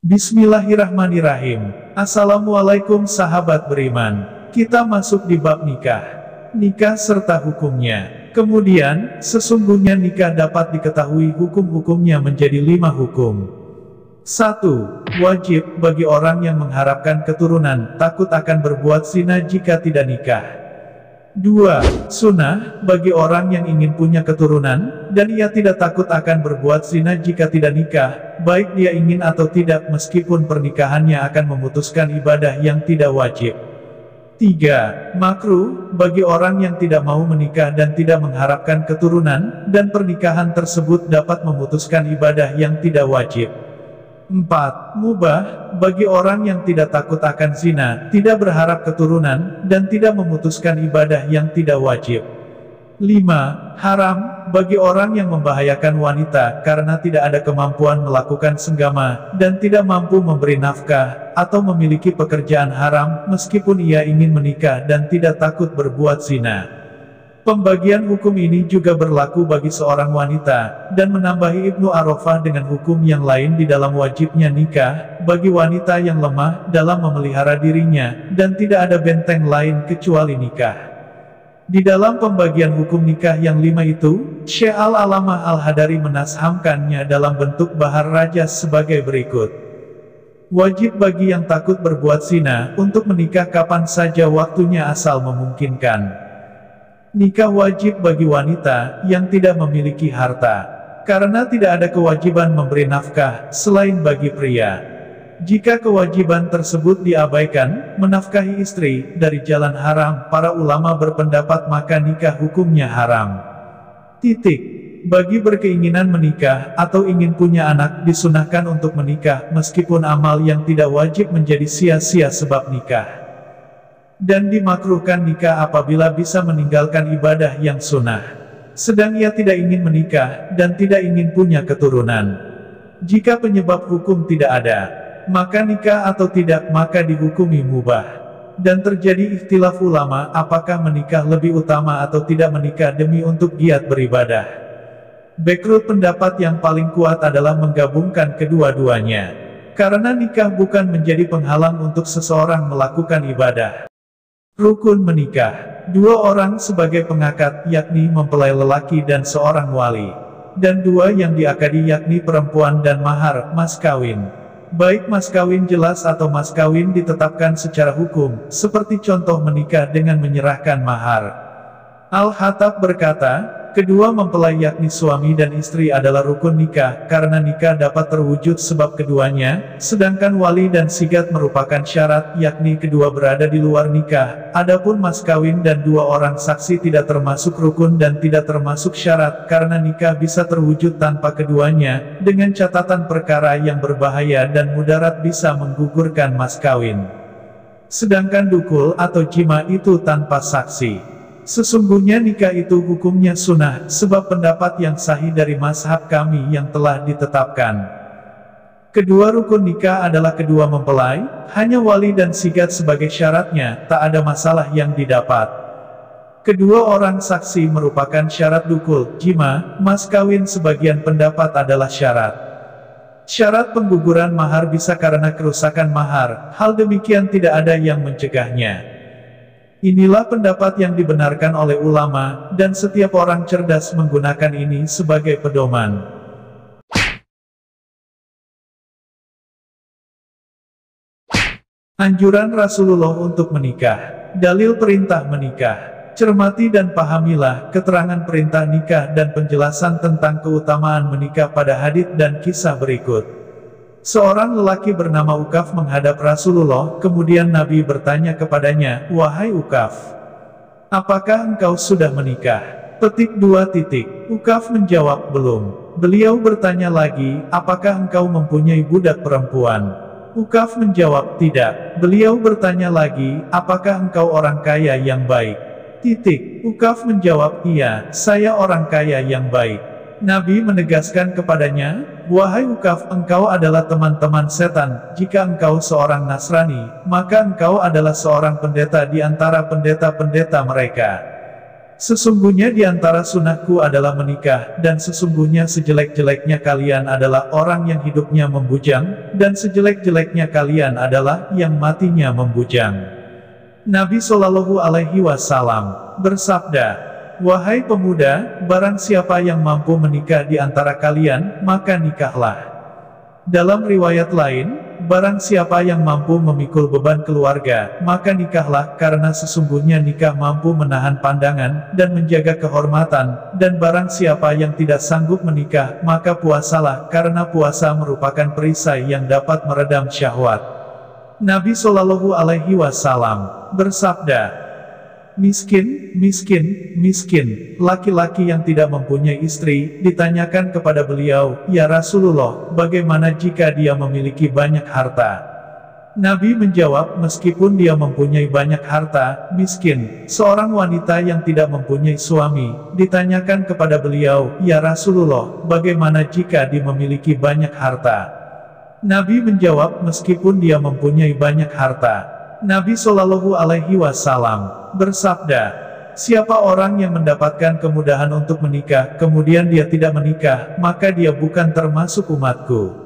Bismillahirrahmanirrahim. Assalamualaikum sahabat beriman. Kita masuk di bab nikah. Nikah serta hukumnya. Kemudian, sesungguhnya nikah dapat diketahui hukum-hukumnya menjadi 5 hukum. 1. Wajib bagi orang yang mengharapkan keturunan, takut akan berbuat zina jika tidak nikah. 2. Sunnah, bagi orang yang ingin punya keturunan, dan ia tidak takut akan berbuat zina jika tidak nikah, baik dia ingin atau tidak meskipun pernikahannya akan memutuskan ibadah yang tidak wajib. 3. Makruh, bagi orang yang tidak mau menikah dan tidak mengharapkan keturunan, dan pernikahan tersebut dapat memutuskan ibadah yang tidak wajib. 4. Mubah, bagi orang yang tidak takut akan zina, tidak berharap keturunan, dan tidak memutuskan ibadah yang tidak wajib. 5. Haram, bagi orang yang membahayakan wanita karena tidak ada kemampuan melakukan senggama, dan tidak mampu memberi nafkah, atau memiliki pekerjaan haram, meskipun ia ingin menikah dan tidak takut berbuat zina. Pembagian hukum ini juga berlaku bagi seorang wanita, dan menambahi Ibnu Arafah dengan hukum yang lain di dalam wajibnya nikah, bagi wanita yang lemah dalam memelihara dirinya, dan tidak ada benteng lain kecuali nikah. Di dalam pembagian hukum nikah yang 5 itu, Syekh Al-Alamah Al-Hadari menashamkannya dalam bentuk bahar rajas sebagai berikut. Wajib bagi yang takut berbuat zina, untuk menikah kapan saja waktunya asal memungkinkan. Nikah wajib bagi wanita yang tidak memiliki harta, karena tidak ada kewajiban memberi nafkah selain bagi pria. Jika kewajiban tersebut diabaikan, menafkahi istri dari jalan haram, para ulama berpendapat maka nikah hukumnya haram. Bagi berkeinginan menikah atau ingin punya anak, disunahkan untuk menikah meskipun amal yang tidak wajib menjadi sia-sia sebab nikah. Dan dimakruhkan nikah apabila bisa meninggalkan ibadah yang sunnah. Sedang ia tidak ingin menikah, dan tidak ingin punya keturunan. Jika penyebab hukum tidak ada, maka nikah atau tidak, maka dihukumi mubah. Dan terjadi ikhtilaf ulama, apakah menikah lebih utama atau tidak menikah demi untuk giat beribadah. Background pendapat yang paling kuat adalah menggabungkan kedua-duanya. Karena nikah bukan menjadi penghalang untuk seseorang melakukan ibadah. Rukun menikah. 2 orang sebagai pengakad, yakni mempelai lelaki dan seorang wali. Dan 2 yang diakadi yakni perempuan dan mahar, mas kawin. Baik mas kawin jelas atau mas kawin ditetapkan secara hukum, seperti contoh menikah dengan menyerahkan mahar. Al-Hattab berkata, kedua mempelai yakni suami dan istri adalah rukun nikah, karena nikah dapat terwujud sebab keduanya, sedangkan wali dan sigat merupakan syarat, yakni kedua berada di luar nikah. Adapun mas kawin dan 2 orang saksi tidak termasuk rukun dan tidak termasuk syarat, karena nikah bisa terwujud tanpa keduanya, dengan catatan perkara yang berbahaya dan mudarat bisa menggugurkan mas kawin. Sedangkan dukul atau jima itu tanpa saksi. Sesungguhnya nikah itu hukumnya sunnah, sebab pendapat yang sahih dari mazhab kami yang telah ditetapkan. Kedua rukun nikah adalah kedua mempelai, hanya wali dan sigat sebagai syaratnya, tak ada masalah yang didapat. Kedua orang saksi merupakan syarat dukul, jima, mas kawin sebagian pendapat adalah syarat. Syarat pengguguran mahar bisa karena kerusakan mahar, hal demikian tidak ada yang mencegahnya. Inilah pendapat yang dibenarkan oleh ulama, dan setiap orang cerdas menggunakan ini sebagai pedoman. Anjuran Rasulullah untuk menikah. Dalil perintah menikah. Cermati dan pahamilah keterangan perintah nikah dan penjelasan tentang keutamaan menikah pada hadits dan kisah berikut. Seorang lelaki bernama Ukaf menghadap Rasulullah, kemudian Nabi bertanya kepadanya, "Wahai Ukaf, apakah engkau sudah menikah?" Ukaf menjawab, "Belum." Beliau bertanya lagi, "Apakah engkau mempunyai budak perempuan?" Ukaf menjawab, "Tidak." Beliau bertanya lagi, "Apakah engkau orang kaya yang baik?" Ukaf menjawab, "Iya, saya orang kaya yang baik." Nabi menegaskan kepadanya, "Wahai Ukaf, engkau adalah teman-teman setan. Jika engkau seorang Nasrani, maka engkau adalah seorang pendeta di antara pendeta-pendeta mereka." Sesungguhnya di antara sunnahku adalah menikah, dan sesungguhnya sejelek-jeleknya kalian adalah orang yang hidupnya membujang, dan sejelek-jeleknya kalian adalah yang matinya membujang. Nabi Shallallahu Alaihi Wasallam bersabda, "Wahai pemuda, barang siapa yang mampu menikah di antara kalian, maka nikahlah." Dalam riwayat lain, barang siapa yang mampu memikul beban keluarga, maka nikahlah, karena sesungguhnya nikah mampu menahan pandangan, dan menjaga kehormatan, dan barang siapa yang tidak sanggup menikah, maka puasalah, karena puasa merupakan perisai yang dapat meredam syahwat. Nabi Shallallahu Alaihi Wasallam bersabda, "Miskin, miskin, miskin, laki-laki yang tidak mempunyai istri." Ditanyakan kepada beliau, "Ya Rasulullah, bagaimana jika dia memiliki banyak harta?" Nabi menjawab, "Meskipun dia mempunyai banyak harta, miskin." Seorang wanita yang tidak mempunyai suami, ditanyakan kepada beliau, "Ya Rasulullah, bagaimana jika dia memiliki banyak harta?" Nabi menjawab, "Meskipun dia mempunyai banyak harta." Nabi Shallallahu Alaihi Wasallam bersabda, "Siapa orang yang mendapatkan kemudahan untuk menikah, kemudian dia tidak menikah, maka dia bukan termasuk umatku."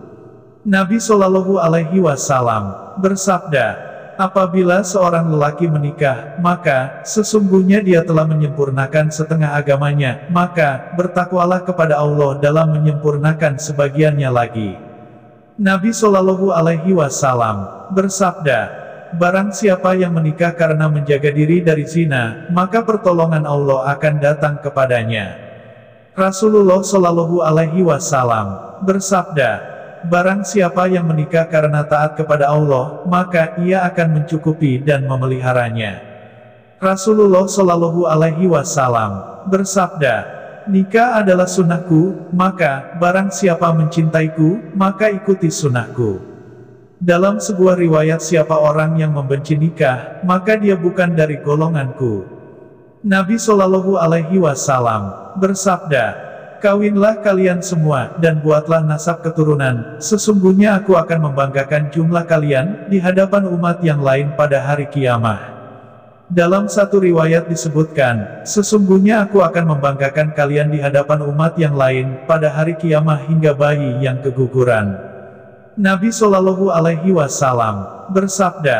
Nabi Shallallahu Alaihi Wasallam bersabda, "Apabila seorang lelaki menikah, maka sesungguhnya dia telah menyempurnakan setengah agamanya, maka bertakwalah kepada Allah dalam menyempurnakan sebagiannya lagi." Nabi Shallallahu Alaihi Wasallam bersabda, "Barang siapa yang menikah karena menjaga diri dari zina, maka pertolongan Allah akan datang kepadanya." Rasulullah Shallallahu Alaihi Wasallam bersabda, "Barang siapa yang menikah karena taat kepada Allah, maka ia akan mencukupi dan memeliharanya." Rasulullah Shallallahu Alaihi Wasallam bersabda, "Nikah adalah sunnahku, maka barang siapa mencintaiku, maka ikuti sunnahku." Dalam sebuah riwayat, "Siapa orang yang membenci nikah, maka dia bukan dari golonganku." Nabi Shallallahu Alaihi Wasallam bersabda, "Kawinlah kalian semua, dan buatlah nasab keturunan, sesungguhnya aku akan membanggakan jumlah kalian, di hadapan umat yang lain pada hari kiamah." Dalam satu riwayat disebutkan, "Sesungguhnya aku akan membanggakan kalian di hadapan umat yang lain, pada hari kiamah hingga bayi yang keguguran." Nabi Shallallahu Alaihi Wasallam bersabda,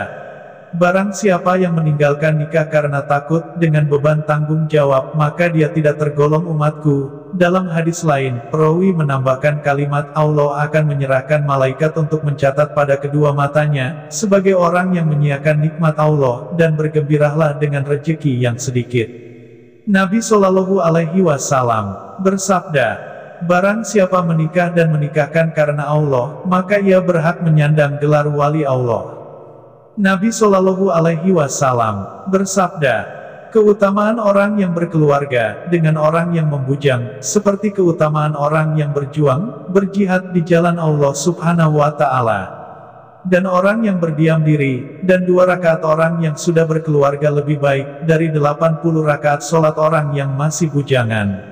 "Barang siapa yang meninggalkan nikah karena takut dengan beban tanggung jawab, maka dia tidak tergolong umatku." Dalam hadis lain, perawi menambahkan kalimat, "Allah akan menyerahkan malaikat untuk mencatat pada kedua matanya, sebagai orang yang menyiakan nikmat Allah, dan bergembiralah dengan rejeki yang sedikit." Nabi Shallallahu Alaihi Wasallam bersabda, "Barang siapa menikah dan menikahkan karena Allah, maka ia berhak menyandang gelar wali Allah." Nabi Shallallahu Alaihi Wasallam bersabda, "Keutamaan orang yang berkeluarga dengan orang yang membujang, seperti keutamaan orang yang berjuang, berjihad di jalan Allah Subhanahu wa Ta'ala. Dan orang yang berdiam diri, dan 2 rakaat orang yang sudah berkeluarga lebih baik dari 80 rakaat sholat orang yang masih bujangan."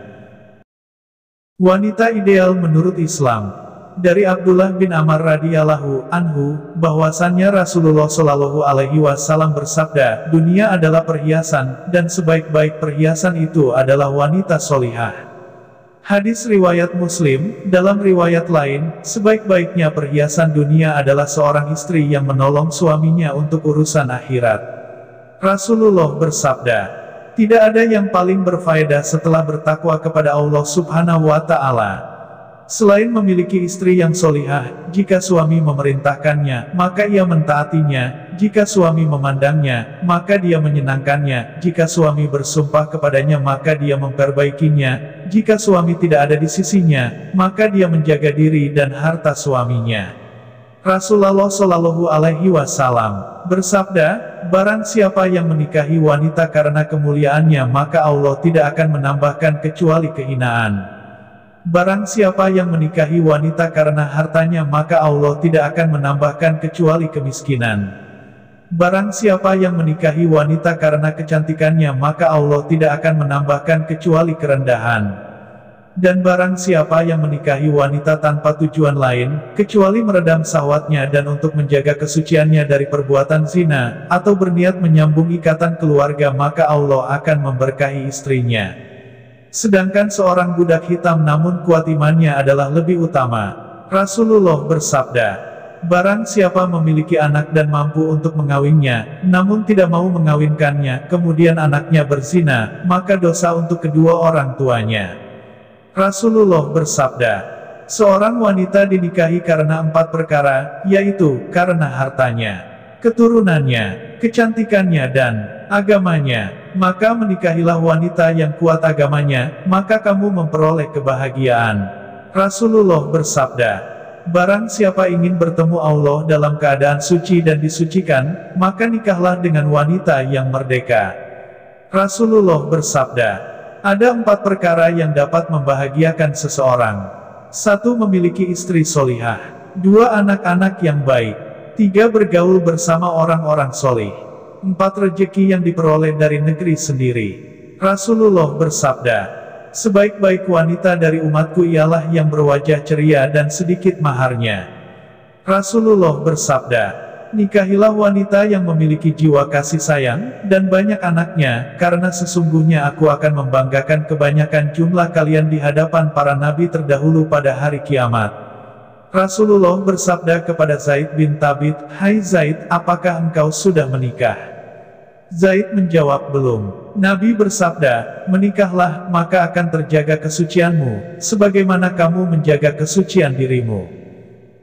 Wanita ideal menurut Islam. Dari Abdullah bin Amr radhiyallahu anhu, bahwasannya Rasulullah Shallallahu Alaihi Wasallam bersabda, "Dunia adalah perhiasan, dan sebaik-baik perhiasan itu adalah wanita solihah." Hadis riwayat Muslim. Dalam riwayat lain, sebaik-baiknya perhiasan dunia adalah seorang istri yang menolong suaminya untuk urusan akhirat. Rasulullah bersabda, "Tidak ada yang paling berfaedah setelah bertakwa kepada Allah Subhanahu wa Ta'ala, selain memiliki istri yang solihah. Jika suami memerintahkannya, maka ia mentaatinya; jika suami memandangnya, maka dia menyenangkannya; jika suami bersumpah kepadanya, maka dia memperbaikinya; jika suami tidak ada di sisinya, maka dia menjaga diri dan harta suaminya." Rasulullah Shallallahu Alaihi Wasallam bersabda, "Barang siapa yang menikahi wanita karena kemuliaannya, maka Allah tidak akan menambahkan kecuali kehinaan. Barang siapa yang menikahi wanita karena hartanya, maka Allah tidak akan menambahkan kecuali kemiskinan. Barang siapa yang menikahi wanita karena kecantikannya, maka Allah tidak akan menambahkan kecuali kerendahan. Dan barang siapa yang menikahi wanita tanpa tujuan lain, kecuali meredam syahwatnya dan untuk menjaga kesuciannya dari perbuatan zina, atau berniat menyambung ikatan keluarga, maka Allah akan memberkahi istrinya. Sedangkan seorang budak hitam namun kuat imannya adalah lebih utama. Rasulullah bersabda, barang siapa memiliki anak dan mampu untuk mengawinnya, namun tidak mau mengawinkannya, kemudian anaknya berzina, maka dosa untuk kedua orang tuanya. Rasulullah bersabda, seorang wanita dinikahi karena 4 perkara, yaitu, karena hartanya, keturunannya, kecantikannya dan agamanya. Maka menikahilah wanita yang kuat agamanya, maka kamu memperoleh kebahagiaan. Rasulullah bersabda, barang siapa ingin bertemu Allah dalam keadaan suci dan disucikan, maka nikahlah dengan wanita yang merdeka. Rasulullah bersabda, ada 4 perkara yang dapat membahagiakan seseorang. 1. Memiliki istri solihah. 2. Anak-anak yang baik. 3. Bergaul bersama orang-orang solih. 4. Rezeki yang diperoleh dari negeri sendiri. Rasulullah bersabda, sebaik-baik wanita dari umatku ialah yang berwajah ceria dan sedikit maharnya. Rasulullah bersabda, nikahilah wanita yang memiliki jiwa kasih sayang, dan banyak anaknya, karena sesungguhnya aku akan membanggakan kebanyakan jumlah kalian di hadapan para nabi terdahulu pada hari kiamat. Rasulullah bersabda kepada Zaid bin Thabit, hai Zaid, apakah engkau sudah menikah? Zaid menjawab, belum. Nabi bersabda, menikahlah, maka akan terjaga kesucianmu, sebagaimana kamu menjaga kesucian dirimu.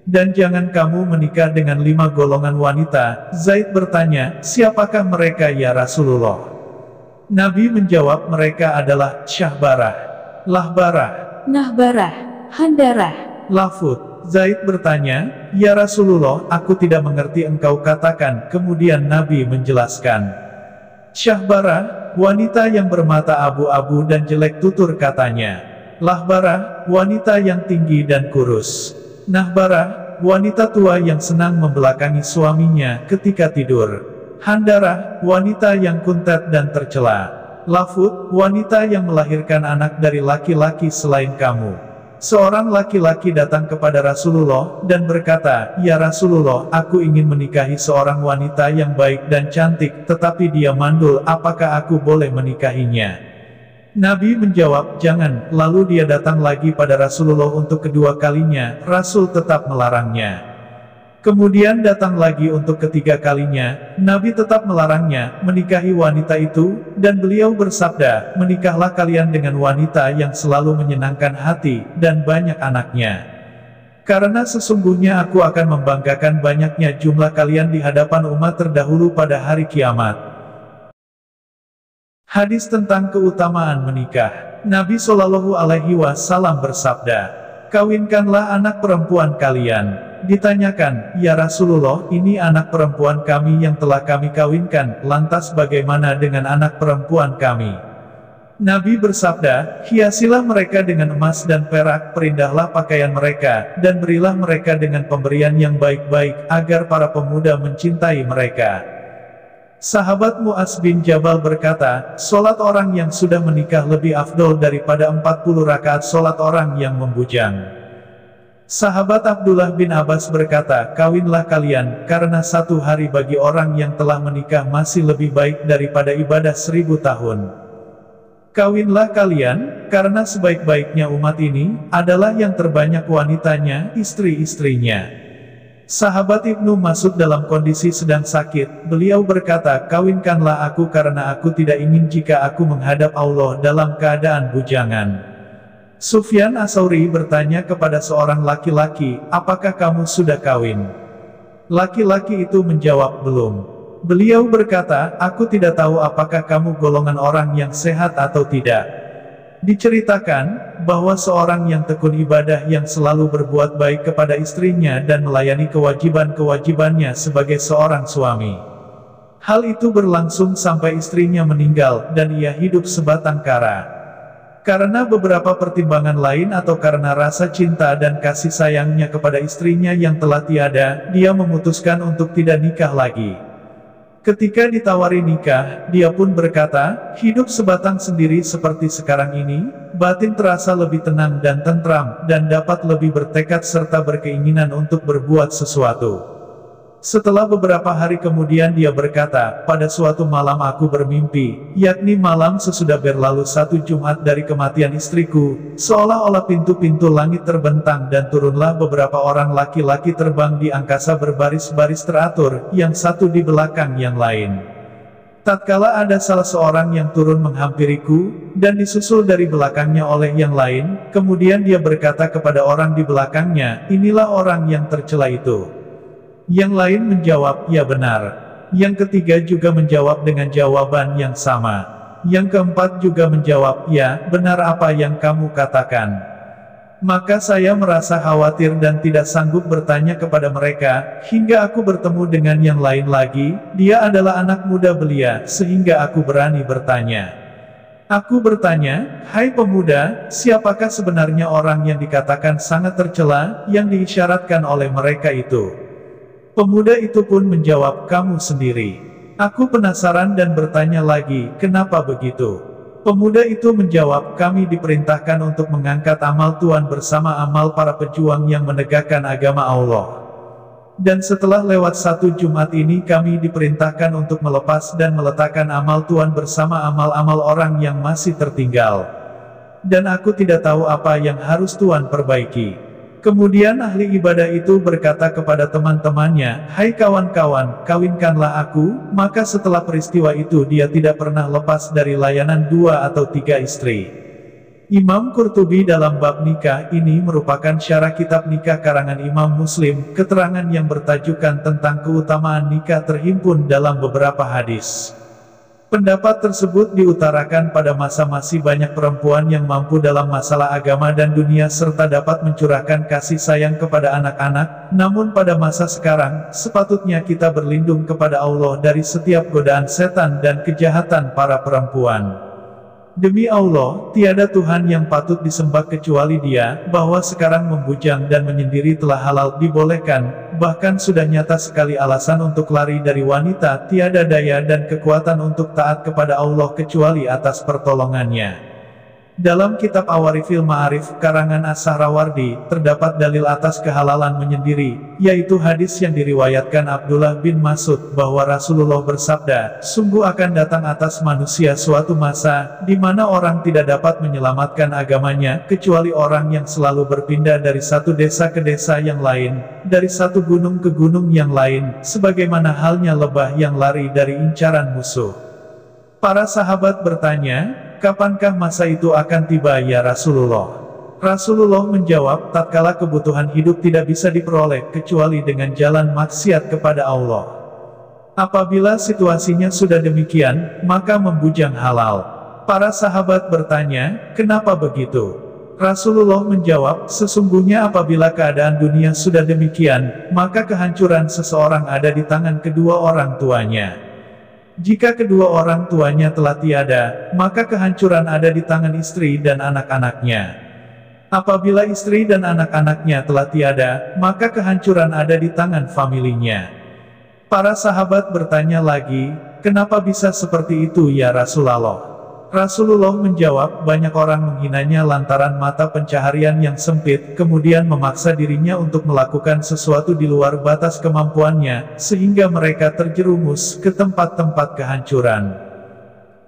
Dan jangan kamu menikah dengan 5 golongan wanita. Zaid bertanya, siapakah mereka ya Rasulullah? Nabi menjawab, mereka adalah Syahbarah, Lahbarah, Nahbarah, Handarah, Lafut. Zaid bertanya, ya Rasulullah, aku tidak mengerti engkau katakan. Kemudian Nabi menjelaskan, Syahbarah, wanita yang bermata abu-abu dan jelek tutur katanya. Lahbarah, wanita yang tinggi dan kurus. Nahbarah, wanita tua yang senang membelakangi suaminya ketika tidur. Handarah, wanita yang kuntet dan tercela. Lafut, wanita yang melahirkan anak dari laki-laki selain kamu. Seorang laki-laki datang kepada Rasulullah, dan berkata, ya Rasulullah, aku ingin menikahi seorang wanita yang baik dan cantik, tetapi dia mandul, apakah aku boleh menikahinya? Nabi menjawab, jangan. Lalu dia datang lagi pada Rasulullah untuk kedua kalinya, Rasul tetap melarangnya. Kemudian datang lagi untuk ketiga kalinya, Nabi tetap melarangnya, menikahi wanita itu, dan beliau bersabda, menikahlah kalian dengan wanita yang selalu menyenangkan hati, dan banyak anaknya. Karena sesungguhnya aku akan membanggakan banyaknya jumlah kalian di hadapan umat terdahulu pada hari kiamat. Hadis tentang keutamaan menikah. Nabi Shallallahu Alaihi Wasallam bersabda, kawinkanlah anak perempuan kalian. Ditanyakan, ya Rasulullah, ini anak perempuan kami yang telah kami kawinkan, lantas bagaimana dengan anak perempuan kami? Nabi bersabda, hiasilah mereka dengan emas dan perak, perindahlah pakaian mereka, dan berilah mereka dengan pemberian yang baik-baik, agar para pemuda mencintai mereka. Sahabat Mu'az bin Jabal berkata, sholat orang yang sudah menikah lebih afdol daripada 40 rakaat sholat orang yang membujang. Sahabat Abdullah bin Abbas berkata, kawinlah kalian, karena 1 hari bagi orang yang telah menikah masih lebih baik daripada ibadah 1000 tahun. Kawinlah kalian, karena sebaik-baiknya umat ini, adalah yang terbanyak wanitanya, istri-istrinya. Sahabat Ibnu Mas'ud dalam kondisi sedang sakit, beliau berkata, kawinkanlah aku karena aku tidak ingin jika aku menghadap Allah dalam keadaan bujangan. Sufyan Ats-Tsauri bertanya kepada seorang laki-laki, apakah kamu sudah kawin? Laki-laki itu menjawab, belum. Beliau berkata, aku tidak tahu apakah kamu golongan orang yang sehat atau tidak. Diceritakan, bahwa seorang yang tekun ibadah yang selalu berbuat baik kepada istrinya dan melayani kewajiban-kewajibannya sebagai seorang suami. Hal itu berlangsung sampai istrinya meninggal, dan ia hidup sebatang kara. Karena beberapa pertimbangan lain atau karena rasa cinta dan kasih sayangnya kepada istrinya yang telah tiada, dia memutuskan untuk tidak nikah lagi. Ketika ditawari nikah, dia pun berkata, hidup sebatang sendiri seperti sekarang ini, batin terasa lebih tenang dan tentram, dan dapat lebih bertekad serta berkeinginan untuk berbuat sesuatu. Setelah beberapa hari kemudian dia berkata, pada suatu malam aku bermimpi, yakni malam sesudah berlalu 1 Jumat dari kematian istriku, seolah-olah pintu-pintu langit terbentang dan turunlah beberapa orang laki-laki terbang di angkasa berbaris-baris teratur, yang satu di belakang yang lain. Tatkala ada salah seorang yang turun menghampiriku, dan disusul dari belakangnya oleh yang lain, kemudian dia berkata kepada orang di belakangnya, inilah orang yang tercela itu. Yang lain menjawab, ya benar. Yang ketiga juga menjawab dengan jawaban yang sama. Yang keempat juga menjawab, ya, benar apa yang kamu katakan. Maka saya merasa khawatir dan tidak sanggup bertanya kepada mereka, hingga aku bertemu dengan yang lain lagi, dia adalah anak muda belia, sehingga aku berani bertanya. Aku bertanya, hai pemuda, siapakah sebenarnya orang yang dikatakan sangat tercela, yang diisyaratkan oleh mereka itu? Pemuda itu pun menjawab, kamu sendiri. Aku penasaran dan bertanya lagi, kenapa begitu? Pemuda itu menjawab, kami diperintahkan untuk mengangkat amal Tuhan bersama amal para pejuang yang menegakkan agama Allah. Dan setelah lewat 1 Jumat ini kami diperintahkan untuk melepas dan meletakkan amal Tuhan bersama amal-amal orang yang masih tertinggal. Dan aku tidak tahu apa yang harus Tuhan perbaiki. Kemudian ahli ibadah itu berkata kepada teman-temannya, hai kawan-kawan, kawinkanlah aku, maka setelah peristiwa itu dia tidak pernah lepas dari layanan 2 atau 3 istri. Imam Qurtubi dalam bab nikah ini merupakan syarah kitab nikah karangan Imam Muslim, keterangan yang bertajukan tentang keutamaan nikah terhimpun dalam beberapa hadis. Pendapat tersebut diutarakan pada masa masih banyak perempuan yang mampu dalam masalah agama dan dunia serta dapat mencurahkan kasih sayang kepada anak-anak, namun pada masa sekarang, sepatutnya kita berlindung kepada Allah dari setiap godaan setan dan kejahatan para perempuan. Demi Allah, tiada Tuhan yang patut disembah kecuali Dia, bahwa sekarang membujang dan menyendiri telah halal dibolehkan, bahkan sudah nyata sekali alasan untuk lari dari wanita, tiada daya dan kekuatan untuk taat kepada Allah kecuali atas pertolongannya. Dalam kitab Awarifil Ma'arif, karangan As-Sahrawardi, terdapat dalil atas kehalalan menyendiri, yaitu hadis yang diriwayatkan Abdullah bin Mas'ud, bahwa Rasulullah bersabda, sungguh akan datang atas manusia suatu masa, di mana orang tidak dapat menyelamatkan agamanya, kecuali orang yang selalu berpindah dari satu desa ke desa yang lain, dari satu gunung ke gunung yang lain, sebagaimana halnya lebah yang lari dari incaran musuh. Para sahabat bertanya, kapankah masa itu akan tiba ya Rasulullah? Rasulullah menjawab, tatkala kebutuhan hidup tidak bisa diperoleh kecuali dengan jalan maksiat kepada Allah. Apabila situasinya sudah demikian, maka membujang halal. Para sahabat bertanya, kenapa begitu? Rasulullah menjawab, sesungguhnya apabila keadaan dunia sudah demikian, maka kehancuran seseorang ada di tangan kedua orang tuanya. Jika kedua orang tuanya telah tiada, maka kehancuran ada di tangan istri dan anak-anaknya. Apabila istri dan anak-anaknya telah tiada, maka kehancuran ada di tangan familinya. Para sahabat bertanya lagi, kenapa bisa seperti itu ya Rasulullah? Rasulullah menjawab, banyak orang menghinanya lantaran mata pencaharian yang sempit, kemudian memaksa dirinya untuk melakukan sesuatu di luar batas kemampuannya, sehingga mereka terjerumus ke tempat-tempat kehancuran.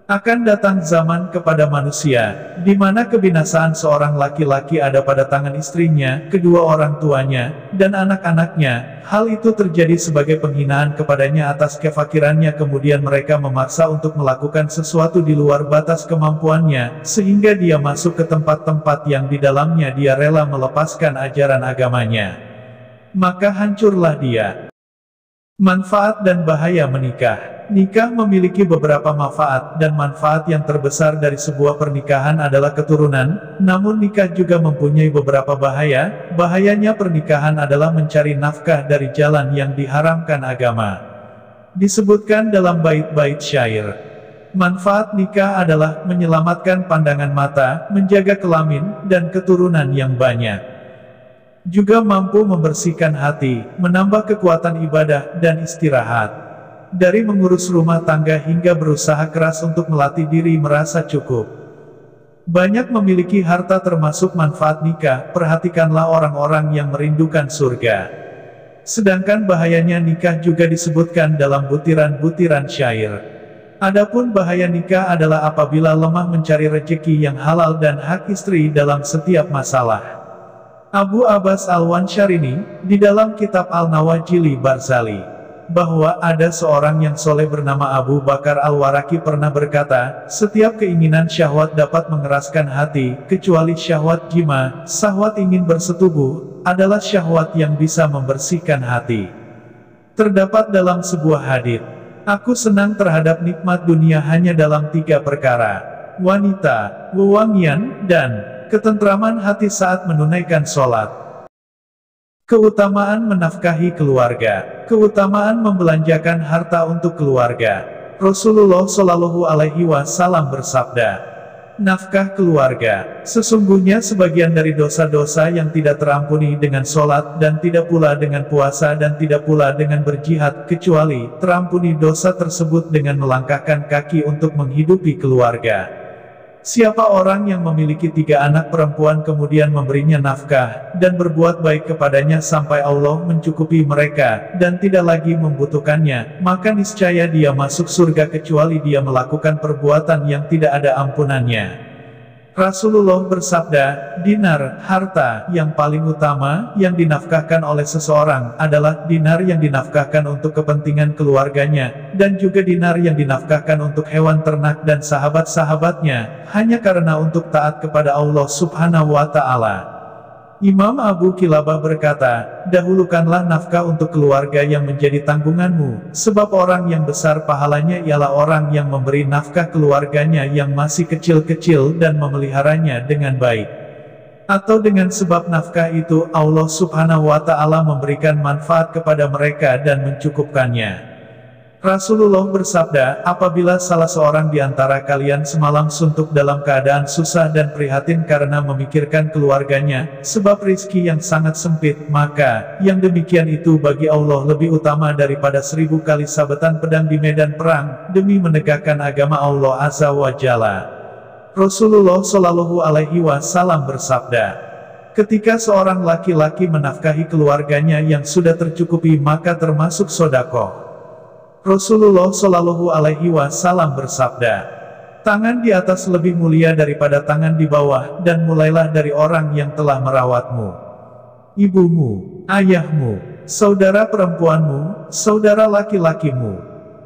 Akan datang zaman kepada manusia, di mana kebinasaan seorang laki-laki ada pada tangan istrinya, kedua orang tuanya, dan anak-anaknya. Hal itu terjadi sebagai penghinaan kepadanya atas kefakirannya, kemudian mereka memaksa untuk melakukan sesuatu di luar batas kemampuannya, sehingga dia masuk ke tempat-tempat yang di dalamnya dia rela melepaskan ajaran agamanya. Maka hancurlah dia. Manfaat dan bahaya menikah. Nikah memiliki beberapa manfaat, dan manfaat yang terbesar dari sebuah pernikahan adalah keturunan, namun nikah juga mempunyai beberapa bahaya. Bahayanya pernikahan adalah mencari nafkah dari jalan yang diharamkan agama. Disebutkan dalam bait-bait syair. Manfaat nikah adalah menyelamatkan pandangan mata, menjaga kelamin, dan keturunan yang banyak. Juga mampu membersihkan hati, menambah kekuatan ibadah, dan istirahat. dari mengurus rumah tangga hingga berusaha keras untuk melatih diri merasa cukup. Banyak memiliki harta termasuk manfaat nikah, perhatikanlah orang-orang yang merindukan surga. Sedangkan bahayanya nikah juga disebutkan dalam butiran-butiran syair. Adapun bahaya nikah adalah apabila lemah mencari rezeki yang halal dan hak istri dalam setiap masalah. Abu Abbas Al-Wansharini, di dalam kitab Al-Nawajili Barzali, bahwa ada seorang yang soleh bernama Abu Bakar Al-Waraki pernah berkata, setiap keinginan syahwat dapat mengeraskan hati, kecuali syahwat jima. Syahwat ingin bersetubuh, adalah syahwat yang bisa membersihkan hati. Terdapat dalam sebuah hadits, aku senang terhadap nikmat dunia hanya dalam 3 perkara, wanita, wewangian, dan ketentraman hati saat menunaikan sholat. Keutamaan menafkahi keluarga. Keutamaan membelanjakan harta untuk keluarga. Rasulullah Shallallahu Alaihi Wasallam bersabda, nafkah keluarga, sesungguhnya sebagian dari dosa-dosa yang tidak terampuni dengan sholat, dan tidak pula dengan puasa, dan tidak pula dengan berjihad, kecuali terampuni dosa tersebut dengan melangkahkan kaki untuk menghidupi keluarga. Siapa orang yang memiliki 3 anak perempuan kemudian memberinya nafkah, dan berbuat baik kepadanya sampai Allah mencukupi mereka, dan tidak lagi membutuhkannya, maka niscaya dia masuk surga kecuali dia melakukan perbuatan yang tidak ada ampunannya. Rasulullah bersabda, dinar, harta yang paling utama yang dinafkahkan oleh seseorang adalah dinar yang dinafkahkan untuk kepentingan keluarganya, dan juga dinar yang dinafkahkan untuk hewan ternak dan sahabat-sahabatnya, hanya karena untuk taat kepada Allah Subhanahu wa Ta'ala. Imam Abu Kilabah berkata, dahulukanlah nafkah untuk keluarga yang menjadi tanggunganmu, sebab orang yang besar pahalanya ialah orang yang memberi nafkah keluarganya yang masih kecil-kecil dan memeliharanya dengan baik. Atau dengan sebab nafkah itu Allah Subhanahu wa Ta'ala memberikan manfaat kepada mereka dan mencukupkannya. Rasulullah bersabda, apabila salah seorang di antara kalian semalam suntuk dalam keadaan susah dan prihatin karena memikirkan keluarganya, sebab rizki yang sangat sempit, maka, yang demikian itu bagi Allah lebih utama daripada 1000 kali sabetan pedang di medan perang, demi menegakkan agama Allah Azza wa Jalla. Rasulullah Shallallahu Alaihi Wasallam bersabda, ketika seorang laki-laki menafkahi keluarganya yang sudah tercukupi maka termasuk sedekah. Rasulullah Shallallahu Alaihi Wasallam bersabda, tangan di atas lebih mulia daripada tangan di bawah, dan mulailah dari orang yang telah merawatmu. Ibumu, ayahmu, saudara perempuanmu, saudara laki-lakimu,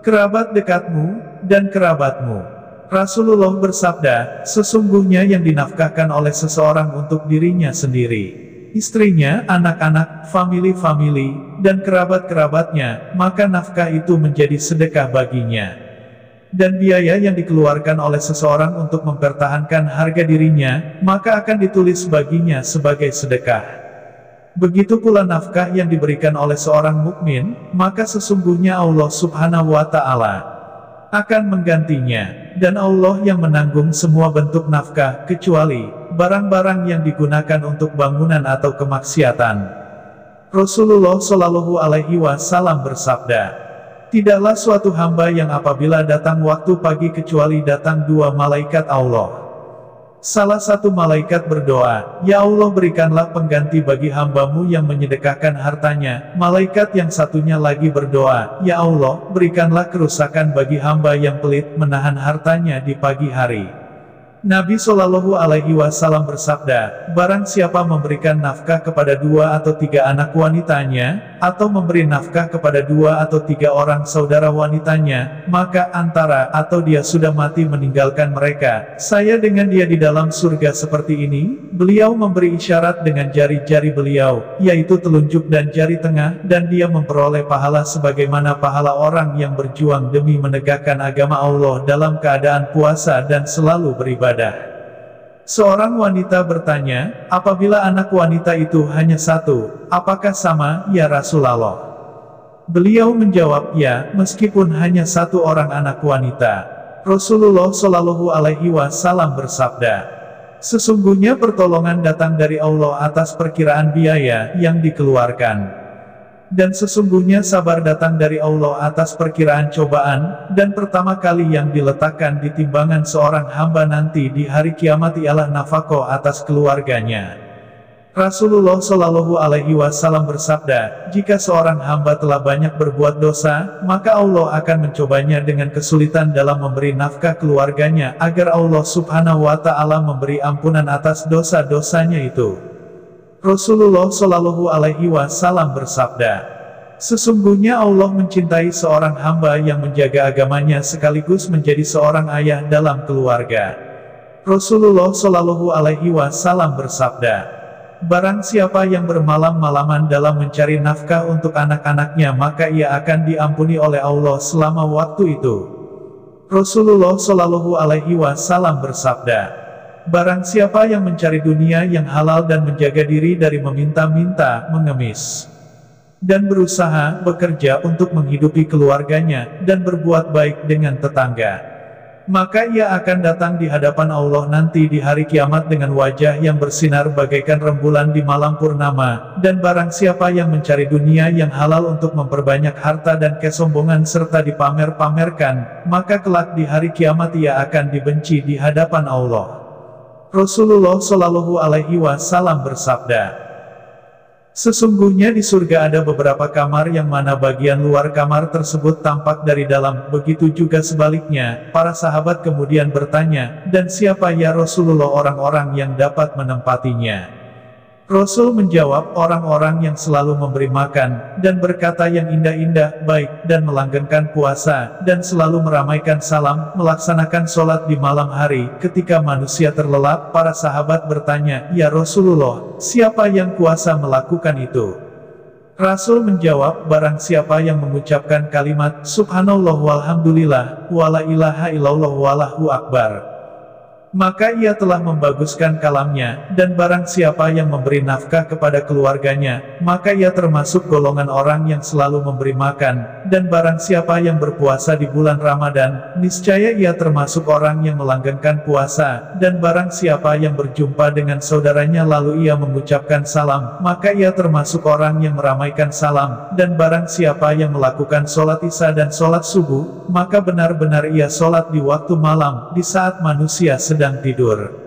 kerabat dekatmu, dan kerabatmu. Rasulullah bersabda, sesungguhnya yang dinafkahkan oleh seseorang untuk dirinya sendiri, istrinya, anak-anak, famili-famili, dan kerabat-kerabatnya, maka nafkah itu menjadi sedekah baginya. Dan biaya yang dikeluarkan oleh seseorang untuk mempertahankan harga dirinya, maka akan ditulis baginya sebagai sedekah. Begitu pula nafkah yang diberikan oleh seorang mukmin, maka sesungguhnya Allah Subhanahu wa Ta'ala akan menggantinya, dan Allah yang menanggung semua bentuk nafkah, kecuali barang-barang yang digunakan untuk bangunan atau kemaksiatan. Rasulullah Shallallahu Alaihi Wasallam bersabda, tidaklah suatu hamba yang apabila datang waktu pagi kecuali datang 2 malaikat Allah. Salah satu malaikat berdoa, ya Allah berikanlah pengganti bagi hambamu yang menyedekahkan hartanya. Malaikat yang satunya lagi berdoa, ya Allah berikanlah kerusakan bagi hamba yang pelit menahan hartanya di pagi hari. Nabi Shallallahu Alaihi Wasallam bersabda, barang siapa memberikan nafkah kepada 2 atau 3 anak wanitanya, atau memberi nafkah kepada 2 atau 3 orang saudara wanitanya, maka antara atau dia sudah mati meninggalkan mereka, saya dengan dia di dalam surga seperti ini. Beliau memberi isyarat dengan jari-jari beliau, yaitu telunjuk dan jari tengah, dan dia memperoleh pahala sebagaimana pahala orang yang berjuang demi menegakkan agama Allah dalam keadaan puasa dan selalu beribadah. Seorang wanita bertanya, apabila anak wanita itu hanya 1, apakah sama, ya Rasulullah? Beliau menjawab, ya, meskipun hanya 1 orang anak wanita. Rasulullah Shallallahu Alaihi Wasallam bersabda, sesungguhnya pertolongan datang dari Allah atas perkiraan biaya yang dikeluarkan. Dan sesungguhnya sabar datang dari Allah atas perkiraan cobaan, dan pertama kali yang diletakkan di timbangan seorang hamba nanti di hari kiamat ialah nafkah atas keluarganya. Rasulullah Shallallahu Alaihi Wasallam bersabda, jika seorang hamba telah banyak berbuat dosa, maka Allah akan mencobanya dengan kesulitan dalam memberi nafkah keluarganya, agar Allah Subhanahu Wa Ta'ala memberi ampunan atas dosa-dosanya itu. Rasulullah Shallallahu Alaihi Wasallam bersabda, sesungguhnya Allah mencintai seorang hamba yang menjaga agamanya sekaligus menjadi seorang ayah dalam keluarga. Rasulullah Shallallahu Alaihi Wasallam bersabda, barang siapa yang bermalam-malaman dalam mencari nafkah untuk anak-anaknya maka ia akan diampuni oleh Allah selama waktu itu. Rasulullah Shallallahu Alaihi Wasallam bersabda, barang siapa yang mencari dunia yang halal dan menjaga diri dari meminta-minta, mengemis, dan berusaha, bekerja untuk menghidupi keluarganya, dan berbuat baik dengan tetangga, maka ia akan datang di hadapan Allah nanti di hari kiamat dengan wajah yang bersinar bagaikan rembulan di malam purnama. Dan barang siapa yang mencari dunia yang halal untuk memperbanyak harta dan kesombongan serta dipamer-pamerkan, maka kelak di hari kiamat ia akan dibenci di hadapan Allah. Rasulullah Shallallahu Alaihi Wasallam bersabda, sesungguhnya di surga ada beberapa kamar yang mana bagian luar kamar tersebut tampak dari dalam, begitu juga sebaliknya. Para sahabat kemudian bertanya, dan siapa ya Rasulullah orang-orang yang dapat menempatinya? Rasul menjawab, orang-orang yang selalu memberi makan, dan berkata yang indah-indah, baik, dan melanggengkan puasa, dan selalu meramaikan salam, melaksanakan sholat di malam hari. Ketika manusia terlelap, para sahabat bertanya, ya Rasulullah, siapa yang kuasa melakukan itu? Rasul menjawab, barang siapa yang mengucapkan kalimat, subhanallah walhamdulillah, wala ilaha illallah wallahu akbar, maka ia telah membaguskan kalamnya. Dan barang siapa yang memberi nafkah kepada keluarganya, maka ia termasuk golongan orang yang selalu memberi makan. Dan barang siapa yang berpuasa di bulan Ramadan, niscaya ia termasuk orang yang melanggengkan puasa. Dan barang siapa yang berjumpa dengan saudaranya lalu ia mengucapkan salam, maka ia termasuk orang yang meramaikan salam. Dan barang siapa yang melakukan sholat isya dan sholat subuh, maka benar-benar ia sholat di waktu malam, di saat manusia sedang tidur.